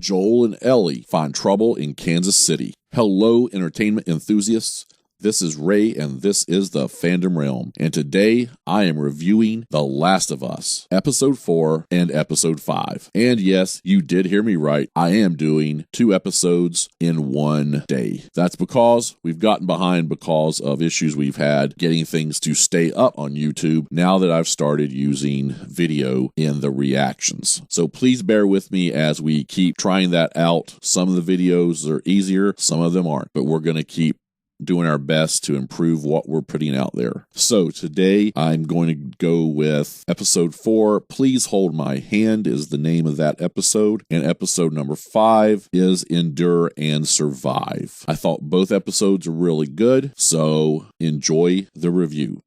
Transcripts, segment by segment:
Joel and Ellie find trouble in Kansas City. Hello, entertainment enthusiasts. This is Ray, and this is the Fandom Realm. And today, I am reviewing The Last of Us, Episode 4 and Episode 5. And yes, you did hear me right. I am doing 2 episodes in one day. That's because we've gotten behind because of issues we've had getting things to stay up on YouTube now that I've started using video in the reactions. So please bear with me as we keep trying that out. Some of the videos are easier, some of them aren't, but we're going to keep doing our best to improve what we're putting out there. So today I'm going to go with episode 4, Please Hold My Hand is the name of that episode, and episode number 5 is Endure and Survive. I thought both episodes are really good, so enjoy the review.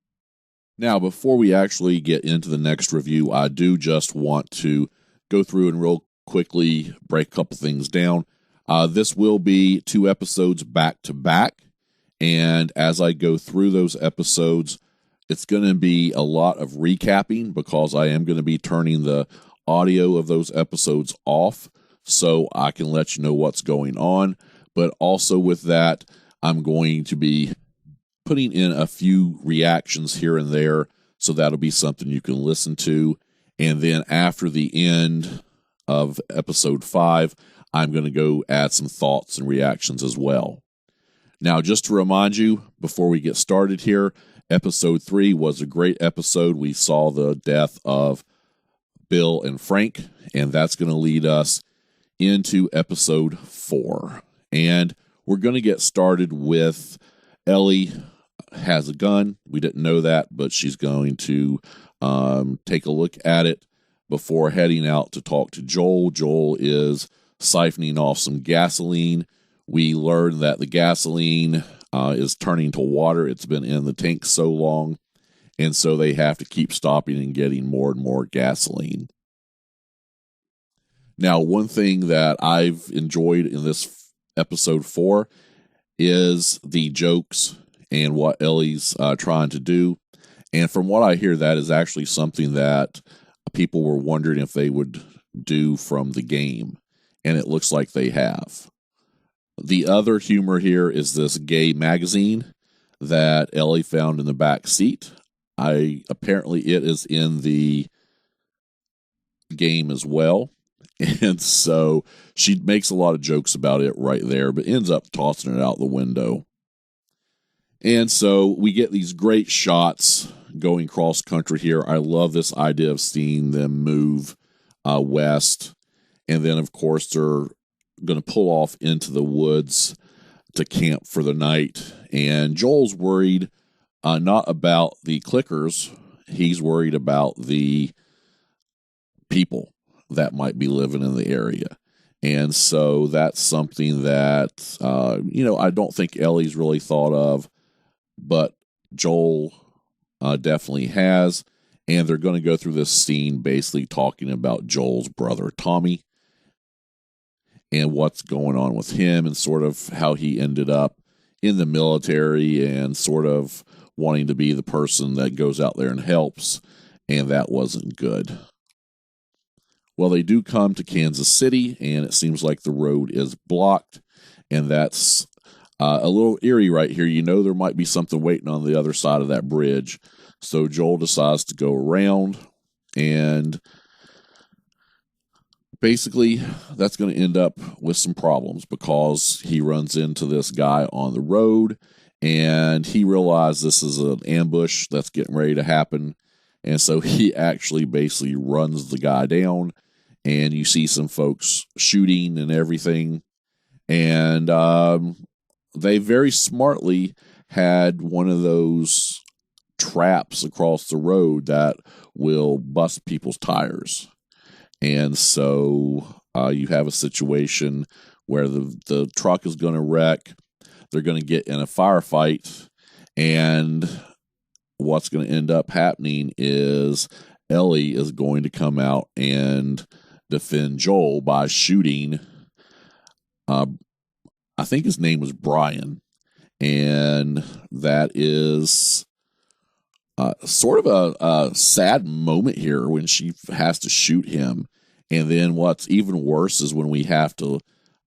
Now, before we actually get into the next review, I do just want to go through and real quickly break a couple things down. This will be 2 episodes back to back. And as I go through those episodes, it's going to be a lot of recapping because I am going to be turning the audio of those episodes off so I can let you know what's going on. But also with that, I'm going to be putting in a few reactions here and there, so that'll be something you can listen to. And then after the end of episode 5, I'm going to go add some thoughts and reactions as well. Now, just to remind you, before we get started here, episode 3 was a great episode. We saw the death of Bill and Frank, and that's going to lead us into episode 4. And we're going to get started with Ellie has a gun. We didn't know that, but she's going to take a look at it before heading out to talk to Joel. Joel is siphoning off some gasoline. We learned that the gasoline is turning to water. It's been in the tank so long, and so they have to keep stopping and getting more and more gasoline. Now, one thing that I've enjoyed in this episode 4 is the jokes and what Ellie's trying to do. And from what I hear, that is actually something that people were wondering if they would do from the game, and it looks like they have. The other humor here is this gay magazine that Ellie found in the back seat. Apparently it is in the game as well. And so she makes a lot of jokes about it right there, but ends up tossing it out the window. And so we get these great shots going cross country here. I love this idea of seeing them move west. And then, of course, they're going to pull off into the woods to camp for the night. And Joel's worried not about the clickers. He's worried about the people that might be living in the area. And so that's something that, I don't think Ellie's really thought of, but Joel definitely has. And they're going to go through this scene basically talking about Joel's brother, Tommy, and what's going on with him and sort of how he ended up in the military and sort of wanting to be the person that goes out there and helps, and that wasn't good. Well, they do come to Kansas City, and it seems like the road is blocked, and that's a little eerie right here. You know there might be something waiting on the other side of that bridge, so Joel decides to go around, and basically, that's going to end up with some problems because he runs into this guy on the road, and he realizes this is an ambush that's getting ready to happen, and so he actually basically runs the guy down, and you see some folks shooting and everything, and they very smartly had one of those traps across the road that will bust people's tires. And so you have a situation where the truck is going to wreck. They're going to get in a firefight. And what's going to end up happening is Ellie is going to come out and defend Joel by shooting, I think his name was Brian. And that is sort of a sad moment here when she has to shoot him. And then what's even worse is when we have to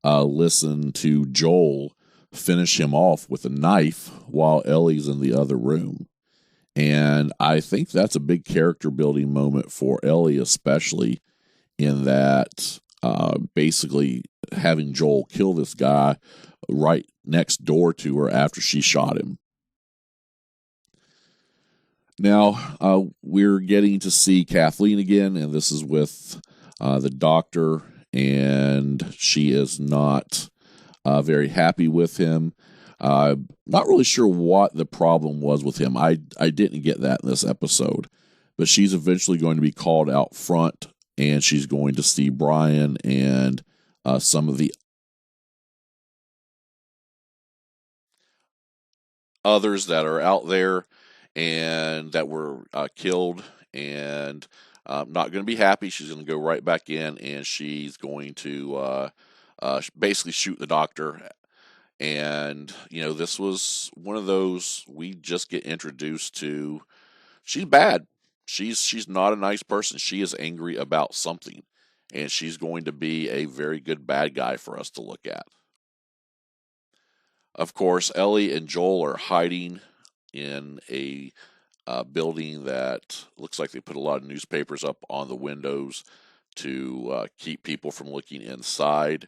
listen to Joel finish him off with a knife while Ellie's in the other room. And I think that's a big character building moment for Ellie, especially in that basically having Joel kill this guy right next door to her after she shot him. Now, we're getting to see Kathleen again, and this is with the doctor, and she is not very happy with him. Not really sure what the problem was with him. I didn't get that in this episode, but she's eventually going to be called out front, and she's going to see Brian and some of the others that are out there and that were killed, and not going to be happy. She's going to go right back in, and she's going to basically shoot the doctor. And, this was one of those we just get introduced to. She's bad. She's not a nice person. She is angry about something, and she's going to be a very good bad guy for us to look at. Of course, Ellie and Joel are hiding in a building that looks like they put a lot of newspapers up on the windows to keep people from looking inside.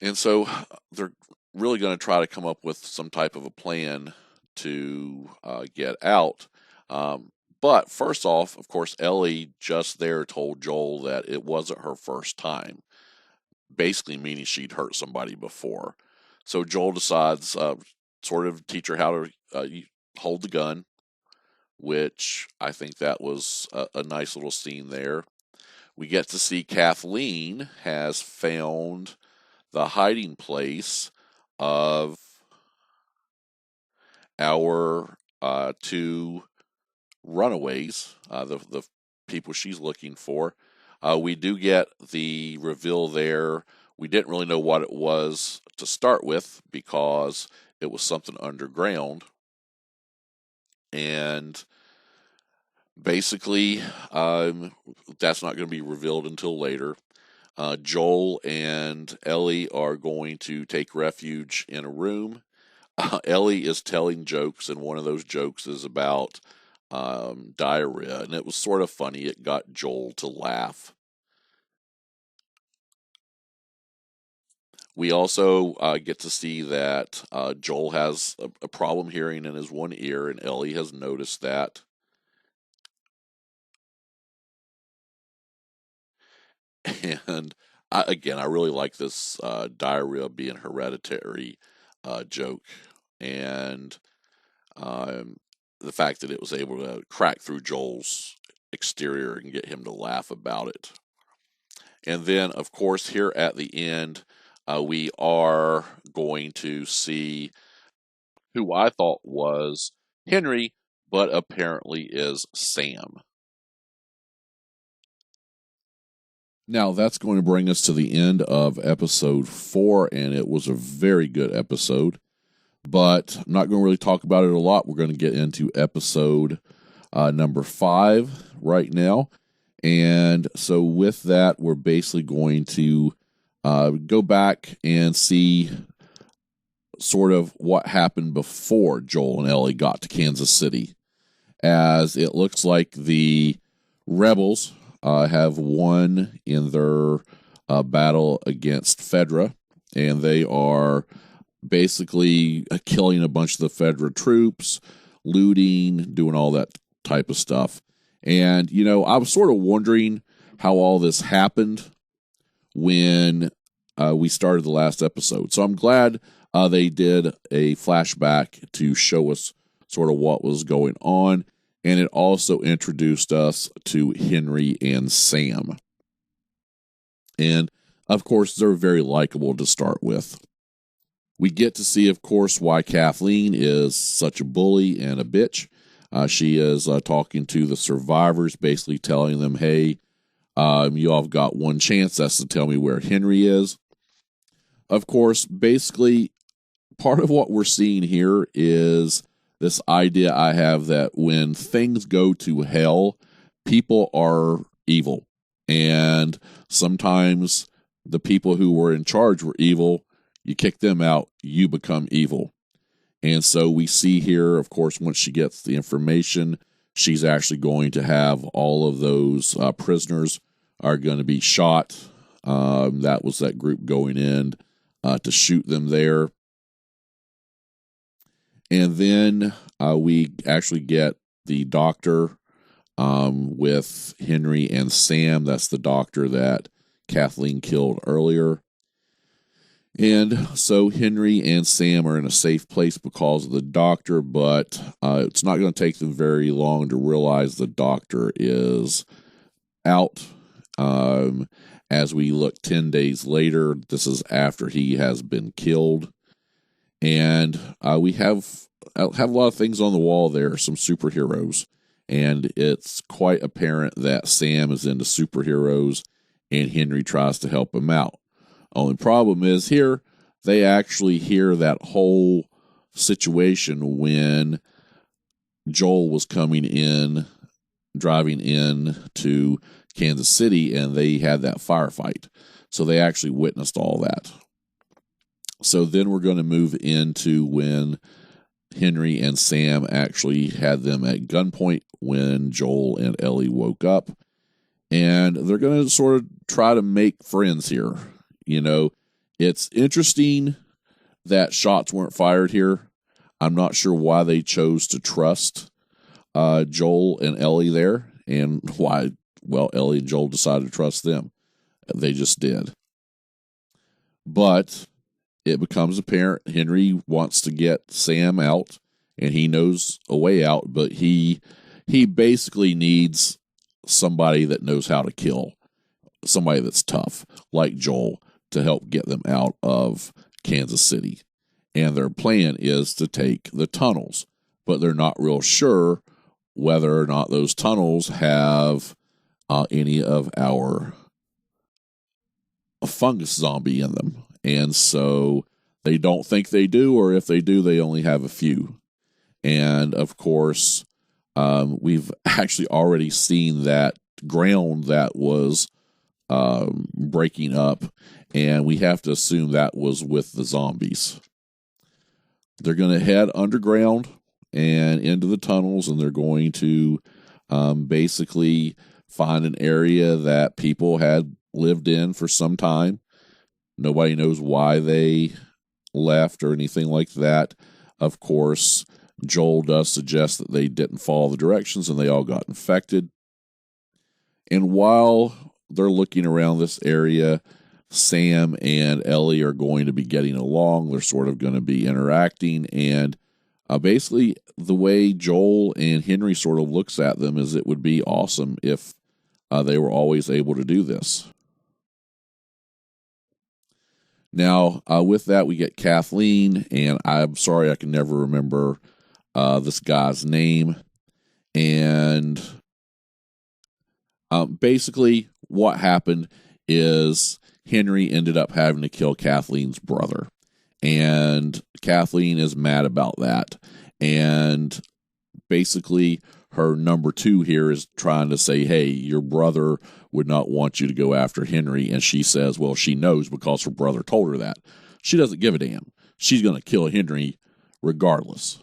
And so they're really going to try to come up with some type of a plan to get out. But first off, of course, Ellie just there told Joel that it wasn't her first time, basically meaning she'd hurt somebody before. So Joel decides sort of teach her how to hold the gun, which I think that was a nice little scene there. We get to see Kathleen has found the hiding place of our two runaways, the people she's looking for. We do get the reveal there. We didn't really know what it was to start with because it was something underground. And basically, that's not going to be revealed until later. Joel and Ellie are going to take refuge in a room. Ellie is telling jokes, and one of those jokes is about diarrhea, and it was sort of funny. It got Joel to laugh. We also get to see that Joel has a problem hearing in his one ear, and Ellie has noticed that. And I really like this diarrhea being hereditary joke, and the fact that it was able to crack through Joel's exterior and get him to laugh about it. And then, of course, here at the end, we are going to see who I thought was Henry, but apparently is Sam. Now, that's going to bring us to the end of episode 4, and it was a very good episode. But I'm not going to really talk about it a lot. We're going to get into episode number 5 right now. And so with that, we're basically going to go back and see sort of what happened before Joel and Ellie got to Kansas City. As it looks like the rebels have won in their battle against Fedra, and they are basically killing a bunch of the Fedra troops, looting, doing all that type of stuff. And, I was sort of wondering how all this happened when we started the last episode. So I'm glad they did a flashback to show us sort of what was going on. And it also introduced us to Henry and Sam. And, of course, they're very likable to start with. We get to see, of course, why Kathleen is such a bully and a bitch. She is talking to the survivors, basically telling them, hey, you all have got one chance. That's to tell me where Henry is. Of course, basically, part of what we're seeing here is this idea I have that when things go to hell, people are evil. And sometimes the people who were in charge were evil. You kick them out, you become evil. And so we see here, of course, once she gets the information, she's actually going to have all of those prisoners are going to be shot. That was that group going in to shoot them there. And then we actually get the doctor with Henry and Sam. That's the doctor that Kathleen killed earlier. And so Henry and Sam are in a safe place because of the doctor, but it's not going to take them very long to realize the doctor is out. As we look 10 days later, this is after he has been killed. And we have a lot of things on the wall there, some superheroes. And it's quite apparent that Sam is into superheroes and Henry tries to help him out. Only problem is here, they actually hear that whole situation when Joel was coming in, driving in to Kansas City, and they had that firefight. So they actually witnessed all that. So then we're going to move into when Henry and Sam actually had them at gunpoint when Joel and Ellie woke up. And they're going to sort of try to make friends here. You know, it's interesting that shots weren't fired here. I'm not sure why they chose to trust Joel and Ellie there, and why, well, Ellie and Joel decided to trust them. They just did. But it becomes apparent Henry wants to get Sam out, and he knows a way out, but he basically needs somebody that knows how to kill, somebody that's tough, like Joel, to help get them out of Kansas City. And their plan is to take the tunnels, but they're not real sure whether or not those tunnels have any of our fungus zombie in them. And so they don't think they do, or if they do, they only have a few. And of course, we've actually already seen that ground that was breaking up, and we have to assume that was with the zombies. They're going to head underground and into the tunnels, and they're going to basically find an area that people had lived in for some time. Nobody knows why they left or anything like that. Of course, Joel does suggest that they didn't follow the directions and they all got infected. And while they're looking around this area, Sam and Ellie are going to be getting along. They're sort of going to be interacting. And basically, the way Joel and Henry sort of looks at them is it would be awesome if they were always able to do this. Now, with that, we get Kathleen, and I'm sorry I can never remember this guy's name. And basically, what happened is Henry ended up having to kill Kathleen's brother. And Kathleen is mad about that. And basically, her number two here is trying to say, hey, your brother would not want you to go after Henry. And she says, well, she knows because her brother told her that. She doesn't give a damn. She's going to kill Henry regardless.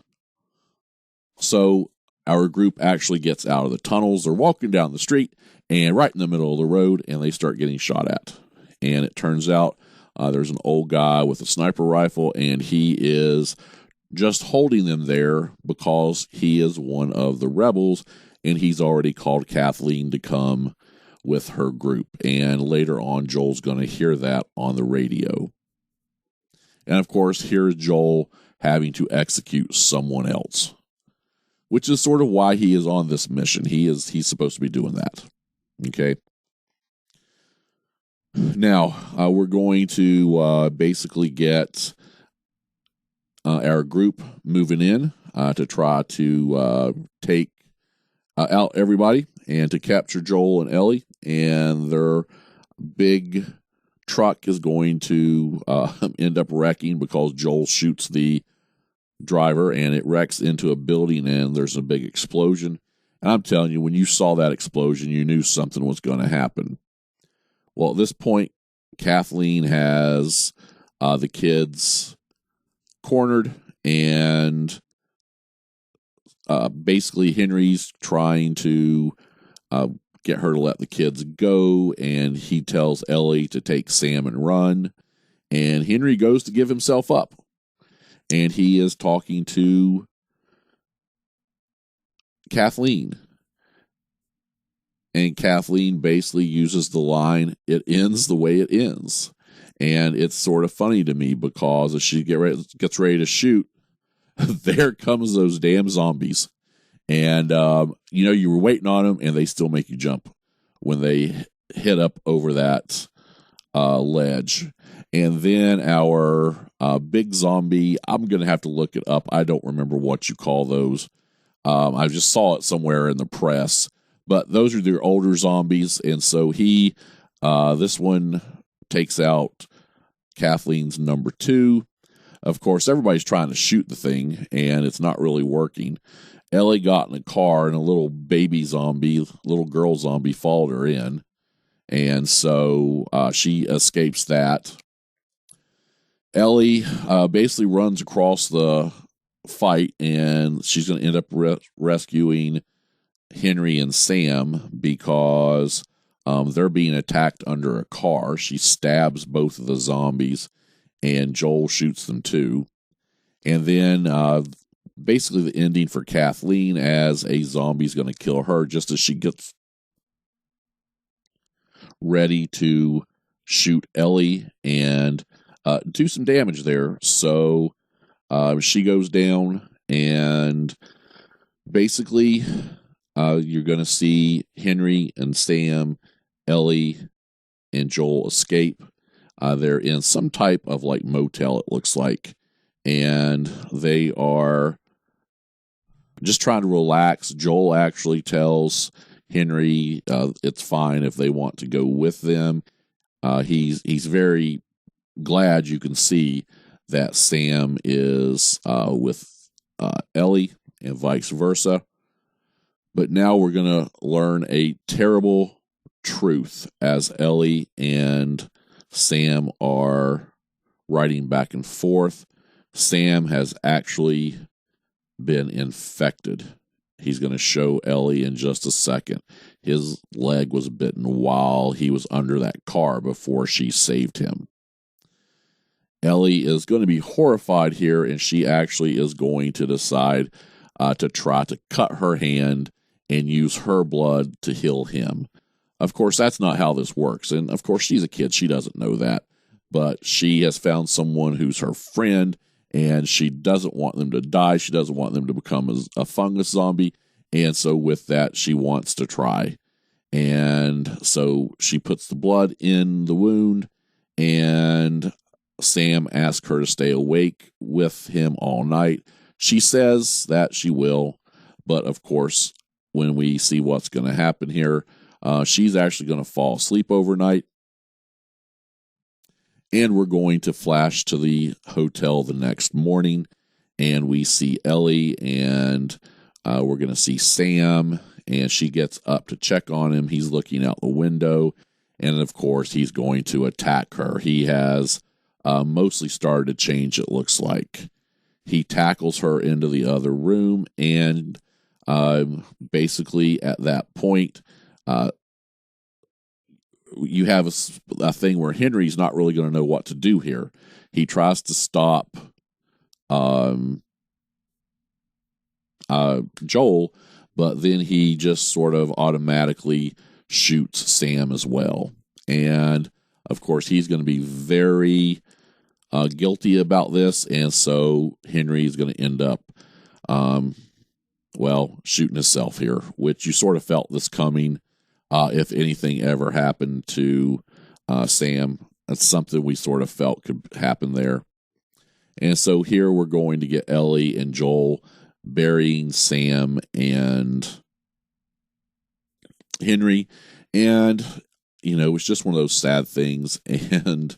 So our group actually gets out of the tunnels. They're walking down the street and right in the middle of the road, and they start getting shot at. And it turns out there's an old guy with a sniper rifle, and he is just holding them there because he is one of the rebels, and he's already called Kathleen to come with her group. And later on, Joel's going to hear that on the radio. And of course, here's Joel having to execute someone else, which is sort of why he is on this mission. He's supposed to be doing that. Okay. Now, we're going to basically get our group moving in to try to take out everybody and to capture Joel and Ellie. And their big truck is going to end up wrecking because Joel shoots the driver and it wrecks into a building and there's a big explosion. And I'm telling you, when you saw that explosion, you knew something was going to happen. Well, at this point, Kathleen has the kids cornered, and basically Henry's trying to get her to let the kids go, and he tells Ellie to take Sam and run, and Henry goes to give himself up, and he is talking to Kathleen, and Kathleen basically uses the line, "It ends the way it ends." And it's sort of funny to me because as she gets ready to shoot, there comes those damn zombies. And, you were waiting on them, and they still make you jump when they hit up over that ledge. And then our big zombie, I'm going to have to look it up. I don't remember what you call those. I just saw it somewhere in the press. But those are their older zombies. And so this one takes out Kathleen's number 2. Of course, everybody's trying to shoot the thing, and it's not really working. Ellie got in a car, and a little little girl zombie, followed her in. And so she escapes that. Ellie basically runs across the fight, and she's going to end up rescuing Henry and Sam because they're being attacked under a car. She stabs both of the zombies, and Joel shoots them too. And then basically the ending for Kathleen, as a zombie's going to kill her just as she gets ready to shoot Ellie and do some damage there. So she goes down, and basically you're going to see Henry and Sam, Ellie, and Joel escape. They're in some type of like motel, it looks like, and they are just trying to relax. Joel actually tells Henry it's fine if they want to go with them. He's very glad, you can see, that Sam is with Ellie and vice versa. But now we're going to learn a terrible truth as Ellie and Sam are riding back and forth. Sam has actually been infected. He's going to show Ellie in just a second. His leg was bitten while he was under that car before she saved him. Ellie is going to be horrified here, and she actually is going to decide to try to cut her hand and use her blood to heal him. Of course, that's not how this works. And of course, she's a kid. She doesn't know that. But she has found someone who's her friend, and she doesn't want them to die. She doesn't want them to become a fungus zombie. And so with that, she wants to try. And so she puts the blood in the wound, and Sam asks her to stay awake with him all night. She says that she will, but of course, when we see what's going to happen here, she's actually going to fall asleep overnight. And we're going to flash to the hotel the next morning, and we see Ellie, and we're going to see Sam, and she gets up to check on him. He's looking out the window, and of course, he's going to attack her. He has mostly started to change, it looks like. He tackles her into the other room, and basically at that point, you have a thing where Henry's not really going to know what to do here. He tries to stop Joel, but then he just sort of automatically shoots Sam as well. And of course, he's going to be very guilty about this, and so Henry is going to end up shooting himself here, which you sort of felt this coming. If anything ever happened to Sam, that's something we sort of felt could happen there. And so here we're going to get Ellie and Joel burying Sam and Henry. And, it's just one of those sad things. And,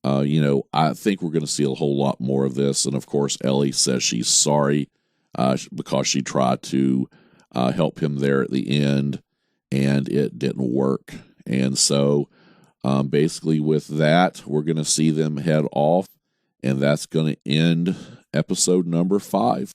I think we're going to see a whole lot more of this. And, of course, Ellie says she's sorry because she tried to help him there at the end, and it didn't work. And so Basically, with that, we're going to see them head off, and that's going to end episode number 5.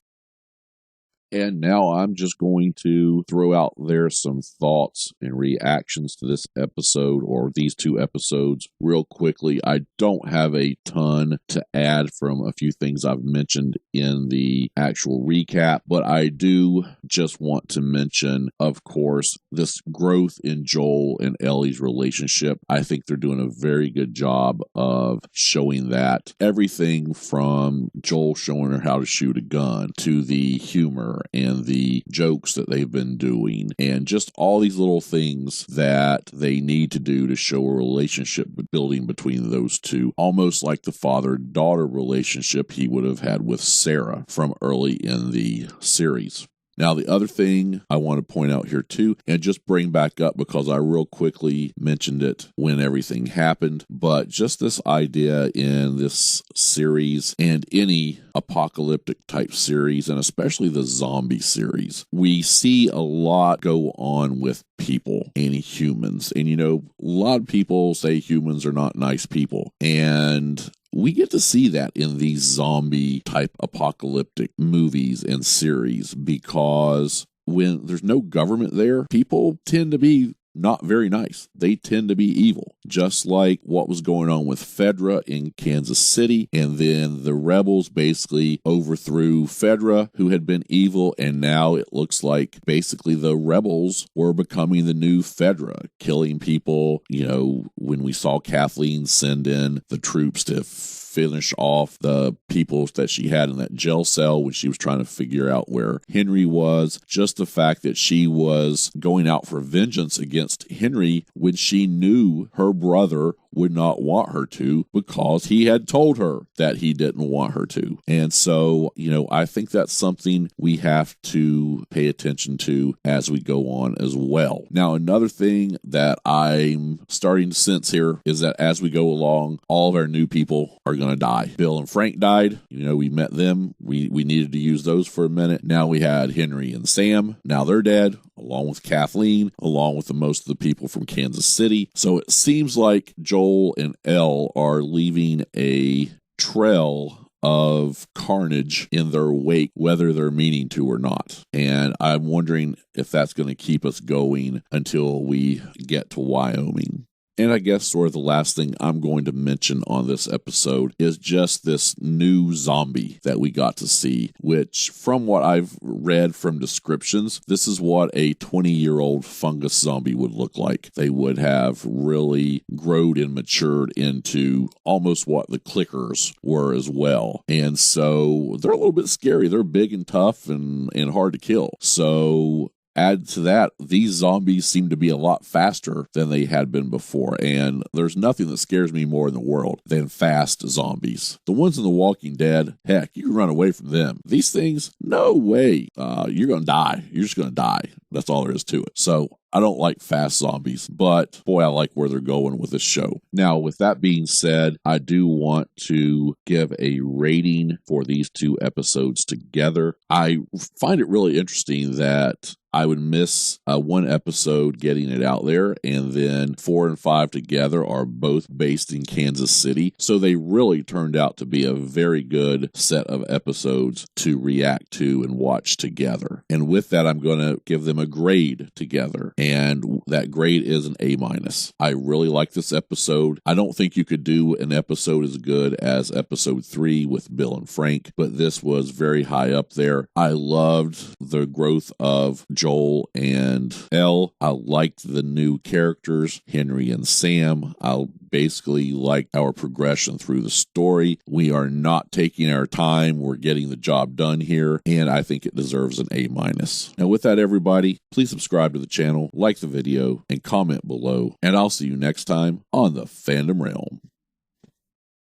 And now I'm just going to throw out there some thoughts and reactions to this episode, or these 2 episodes, real quickly. I don't have a ton to add from a few things I've mentioned in the actual recap, but I do just want to mention, of course, this growth in Joel and Ellie's relationship. I think they're doing a very good job of showing that. Everything from Joel showing her how to shoot a gun, to the humor and the jokes that they've been doing, and just all these little things that they need to do to show a relationship building between those two, almost like the father-daughter relationship he would have had with Sarah from early in the series. Now, the other thing I want to point out here too, and just bring back up because I real quickly mentioned it when everything happened, but just this idea in this series and any apocalyptic type series, and especially the zombie series, we see a lot go on with people and humans. And, a lot of people say humans are not nice people. And we get to see that in these zombie type apocalyptic movies and series, because when there's no government there, people tend to be not very nice. They tend to be evil, just like what was going on with Fedra in Kansas City. And then the rebels basically overthrew Fedra, who had been evil. And now it looks like basically the rebels were becoming the new Fedra, killing people. When we saw Kathleen send in the troops to finish off the people that she had in that jail cell when she was trying to figure out where Henry was. Just the fact that she was going out for vengeance against Henry when she knew her brother would not want her to, because he had told her that he didn't want her to. And so, I think that's something we have to pay attention to as we go on as well. Now, another thing that I'm starting to sense here is that as we go along, all of our new people are going to die. Bill and Frank died. We met them. We needed to use those for a minute. Now we had Henry and Sam. Now they're dead, along with Kathleen, along with most of the people from Kansas City. So it seems like Joel and Elle are leaving a trail of carnage in their wake, whether they're meaning to or not. And I'm wondering if that's going to keep us going until we get to Wyoming. And I guess sort of the last thing I'm going to mention on this episode is just this new zombie that we got to see, which from what I've read from descriptions, this is what a 20-year-old fungus zombie would look like. They would have really grown and matured into almost what the clickers were as well. And so they're a little bit scary. They're big and tough and hard to kill. So add to that, these zombies seem to be a lot faster than they had been before, and there's nothing that scares me more in the world than fast zombies. The ones in The Walking Dead, heck, you can run away from them. These things, no way. You're going to die. You're just going to die. That's all there is to it. So I don't like fast zombies, but boy, I like where they're going with this show. Now, with that being said, I do want to give a rating for these 2 episodes together. I find it really interesting that I would miss one episode getting it out there, and then 4 and 5 together are both based in Kansas City. So they really turned out to be a very good set of episodes to react to and watch together. And with that, I'm going to give them a grade together. And that grade is an A-. I really like this episode. I don't think you could do an episode as good as episode 3 with Bill and Frank, but this was very high up there. I loved the growth of Joel and Elle. I liked the new characters, Henry and Sam. I basically liked our progression through the story. We are not taking our time. We're getting the job done here, and I think it deserves an A-. Now, with that, everybody, please subscribe to the channel, like the video, and comment below, and I'll see you next time on the Fandom Realm.